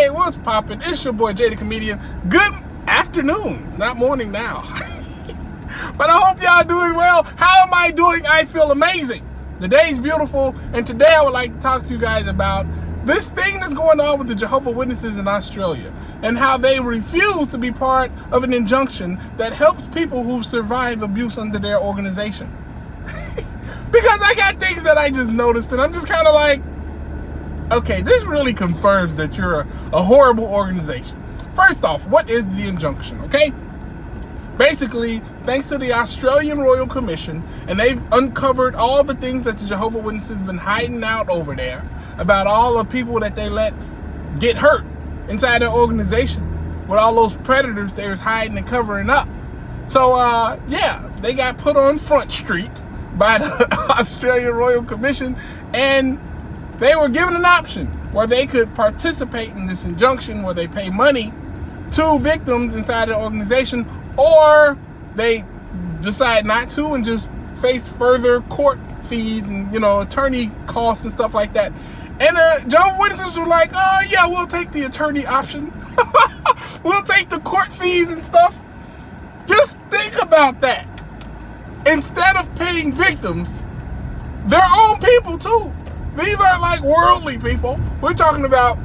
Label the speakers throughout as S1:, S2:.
S1: Hey, what's poppin'? It's your boy Jay the Comedian. Good afternoon. It's not morning now. But I hope y'all doing well. How am I doing? I feel amazing. The day's beautiful, and today I would like to talk to you guys about this thing that's going on with the Jehovah Witnesses in Australia and how they refuse to be part of an injunction that helps people who survive abuse under their organization. Because I got things that I just noticed, and I'm just kind of like, okay, this really confirms that you're a horrible organization. First off, what is the injunction, okay? Basically, thanks to the Australian Royal Commission, and they've uncovered all the things that the Jehovah Witnesses been hiding out over there about all the people that they let get hurt inside their organization with all those predators they was hiding and covering up. So, yeah, they got put on Front Street by the Australian Royal Commission, and they were given an option where they could participate in this injunction where they pay money to victims inside their organization, or they decide not to and just face further court fees and, attorney costs and stuff like that. And the Jehovah's Witnesses were like, oh yeah, we'll take the attorney option. We'll take the court fees and stuff. Just think about that. Instead of paying victims, their own people too. These aren't like worldly people. We're talking about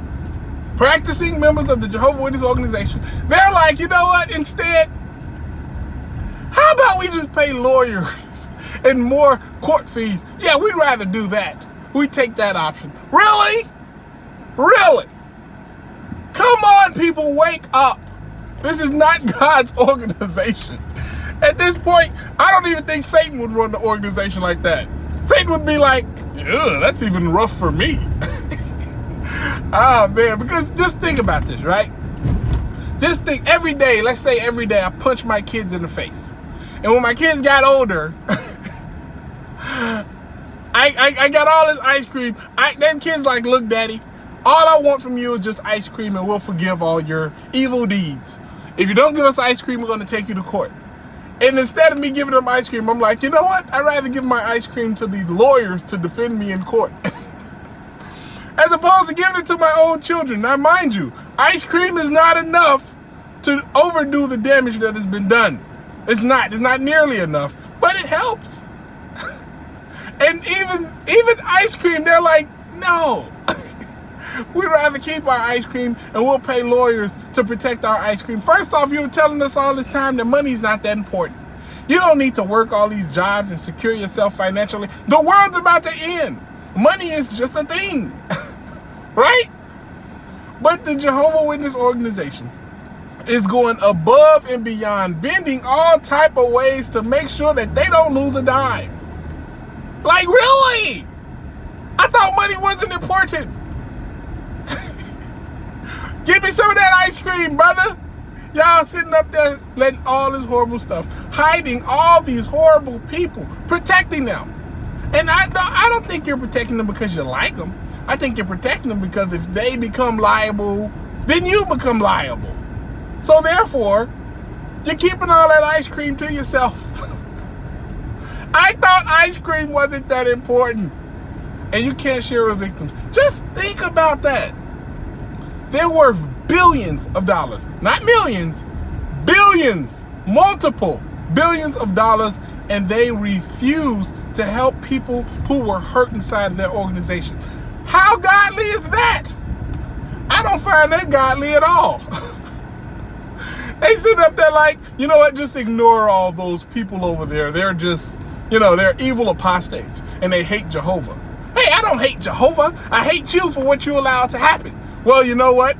S1: practicing members of the Jehovah's Witness organization. They're like, you know what? Instead, how about we just pay lawyers and more court fees? Yeah, we'd rather do that. We take that option. Really? Really? Come on, people, wake up. This is not God's organization. At this point, I don't even think Satan would run the organization like that. Satan would be like, yeah, that's even rough for me. Oh, man, because just think about this, right? Just think every day, let's say every day I punch my kids in the face. And when my kids got older, I got all this ice cream. Them kids like, look, daddy, all I want from you is just ice cream and we'll forgive all your evil deeds. If you don't give us ice cream, we're going to take you to court. And instead of me giving them ice cream, I'm like, you know what? I'd rather give my ice cream to the lawyers to defend me in court. As opposed to giving it to my own children. Now, mind you, ice cream is not enough to overdo the damage that has been done. It's not nearly enough, but it helps. And even ice cream, they're like, no. We'd rather keep our ice cream and we'll pay lawyers to protect our ice cream. First off, you were telling us all this time that money's not that important. You don't need to work all these jobs and secure yourself financially. The world's about to end. Money is just a thing, right? But the Jehovah Witness organization is going above and beyond, bending all type of ways to make sure that they don't lose a dime. Like, really? I thought money wasn't important. Give me some of that ice cream, brother. Y'all sitting up there letting all this horrible stuff, hiding all these horrible people, protecting them. And I don't think you're protecting them because you like them. I think you're protecting them because if they become liable, then you become liable. So therefore, you're keeping all that ice cream to yourself. I thought ice cream wasn't that important. And you can't share with victims. Just think about that. They're worth billions of dollars. Not millions. Billions. Multiple billions of dollars. And they refuse to help people who were hurt inside of their organization. How godly is that? I don't find that godly at all. They sit up there like, you know what, just ignore all those people over there. They're just, they're evil apostates and they hate Jehovah. Hey, I don't hate Jehovah. I hate you for what you allowed to happen. Well, you know what?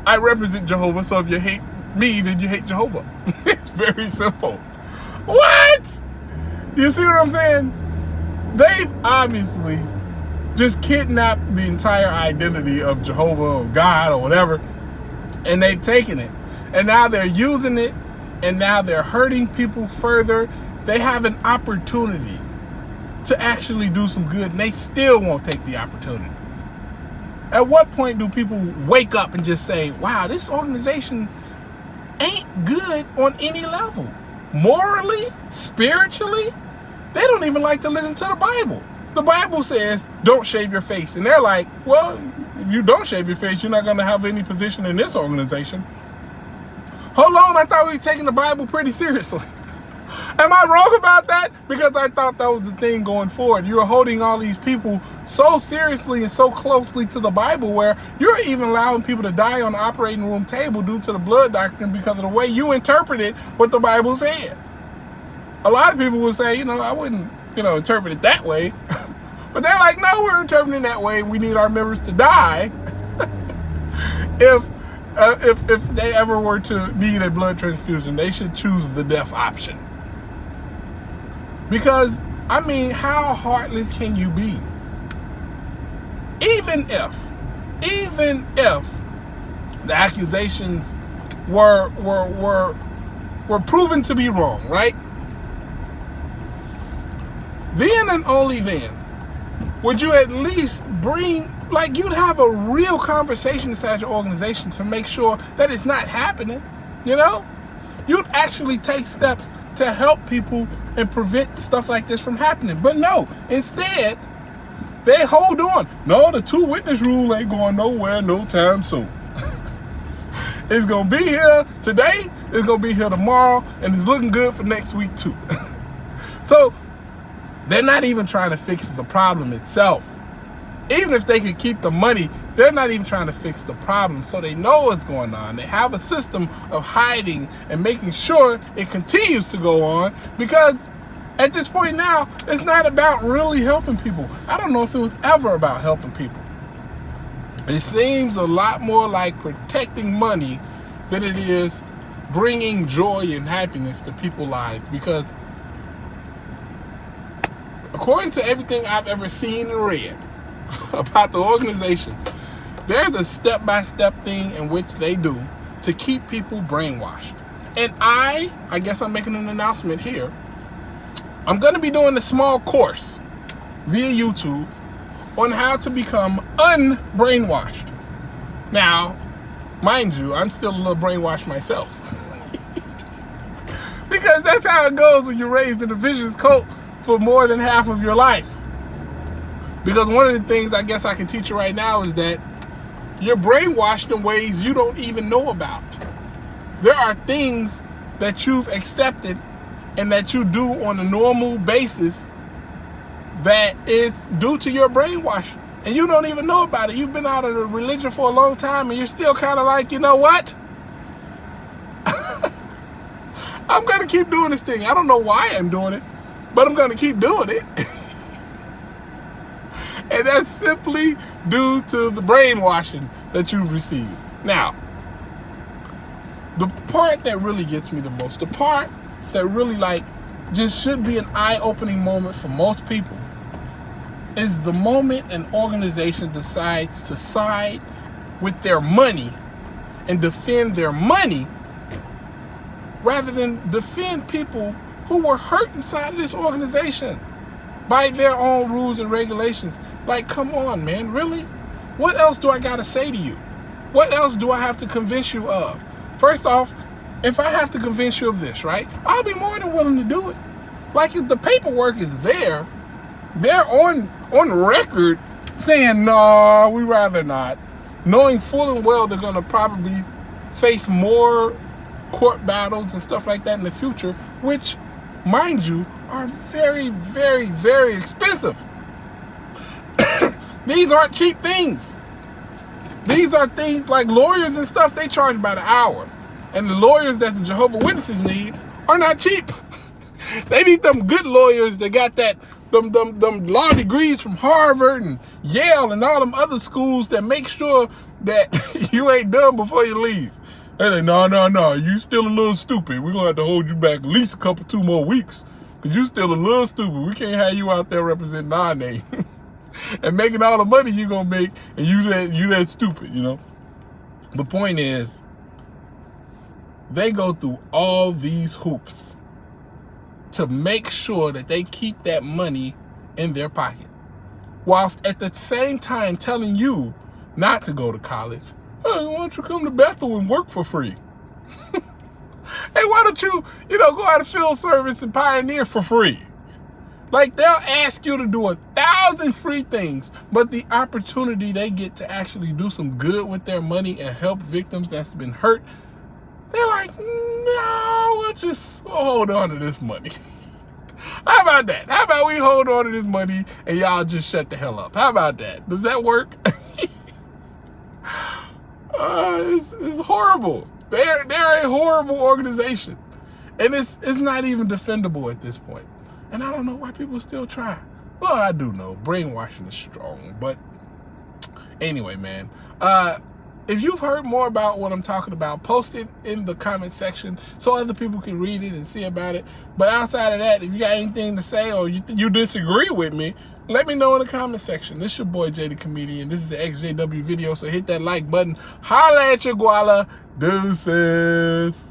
S1: I represent Jehovah, so if you hate me, then you hate Jehovah. It's very simple. What? You see what I'm saying? They've obviously just kidnapped the entire identity of Jehovah or God or whatever, and they've taken it. And now they're using it, and now they're hurting people further. They have an opportunity to actually do some good, and they still won't take the opportunity. At what point do people wake up and just say, wow, this organization ain't good on any level? Morally, spiritually, they don't even like to listen to the Bible. The Bible says, don't shave your face. And they're like, well, If you don't shave your face, you're not going to have any position in this organization. Hold on, I thought we were taking the Bible pretty seriously. Am I wrong about that? Because I thought that was the thing going forward. You're holding all these people so seriously and so closely to the Bible where you're even allowing people to die on the operating room table due to the blood doctrine because of the way you interpreted what the Bible said. A lot of people will say, I wouldn't, interpret it that way. But they're like, no, we're interpreting it that way. We need our members to die if they ever were to need a blood transfusion. They should choose the death option. Because, how heartless can you be? Even if the accusations were proven to be wrong, right? Then and only then would you at least you'd have a real conversation inside your organization to make sure that it's not happening, You'd actually take steps to help people and prevent stuff like this from happening. But no, instead, they hold on. No, the 2-witness rule ain't going nowhere no time soon. It's going to be here today, it's going to be here tomorrow, and it's looking good for next week too. So, they're not even trying to fix the problem itself. Even if they could keep the money, they're not even trying to fix the problem. So they know what's going on. They have a system of hiding and making sure it continues to go on, because at this point now, it's not about really helping people. I don't know if it was ever about helping people. It seems a lot more like protecting money than it is bringing joy and happiness to people's lives, because according to everything I've ever seen and read about the organization, there's a step-by-step thing in which they do to keep people brainwashed. And I guess I'm making an announcement here. I'm going to be doing a small course via YouTube on how to become unbrainwashed. Now, mind you, I'm still a little brainwashed myself. Because that's how it goes when you're raised in a vicious cult for more than half of your life. Because one of the things I guess I can teach you right now is that you're brainwashed in ways you don't even know about. There are things that you've accepted and that you do on a normal basis that is due to your brainwashing, and you don't even know about it. You've been out of the religion for a long time and you're still kind of like, you know what? I'm going to keep doing this thing. I don't know why I'm doing it, but I'm going to keep doing it. And that's simply due to the brainwashing that you've received. Now, the part that really gets me the most, the part that really just should be an eye-opening moment for most people, is the moment an organization decides to side with their money and defend their money rather than defend people who were hurt inside of this organization by their own rules and regulations. Like, come on, man, really? What else do I gotta say to you? What else do I have to convince you of? First off, if I have to convince you of this, right, I'll be more than willing to do it. Like, if the paperwork is there, they're on record saying, no, we rather not, knowing full and well they're gonna probably face more court battles and stuff like that in the future, which, mind you, are very, very, very expensive. These aren't cheap things. These are things like lawyers and stuff, they charge by the hour. And the lawyers that the Jehovah Witnesses need are not cheap. They need them good lawyers that got them law degrees from Harvard and Yale and all them other schools that make sure that you ain't done before you leave. They're like, no, you still a little stupid. We're going to have to hold you back at least 2 more weeks. Because you still a little stupid. We can't have you out there representing our name. And making all the money you're going to make, and you that stupid, The point is, they go through all these hoops to make sure that they keep that money in their pocket, whilst at the same time telling you not to go to college. Hey, why don't you come to Bethel and work for free? Hey, why don't you, go out of field service and pioneer for free? Like, they'll ask you to do 1,000 free things, but the opportunity they get to actually do some good with their money and help victims that's been hurt, they're like, no, we'll hold on to this money. How about that? How about we hold on to this money and y'all just shut the hell up? How about that? Does that work? It's horrible. They're a horrible organization. And it's not even defendable at this point. And I don't know why people still try. Well, I do know. Brainwashing is strong. But anyway, man. If you've heard more about what I'm talking about, post it in the comment section so other people can read it and see about it. But outside of that, if you got anything to say or you disagree with me, let me know in the comment section. This is your boy, Jay the Comedian. This is the XJW video, so hit that like button. Holla at your guala. Deuces.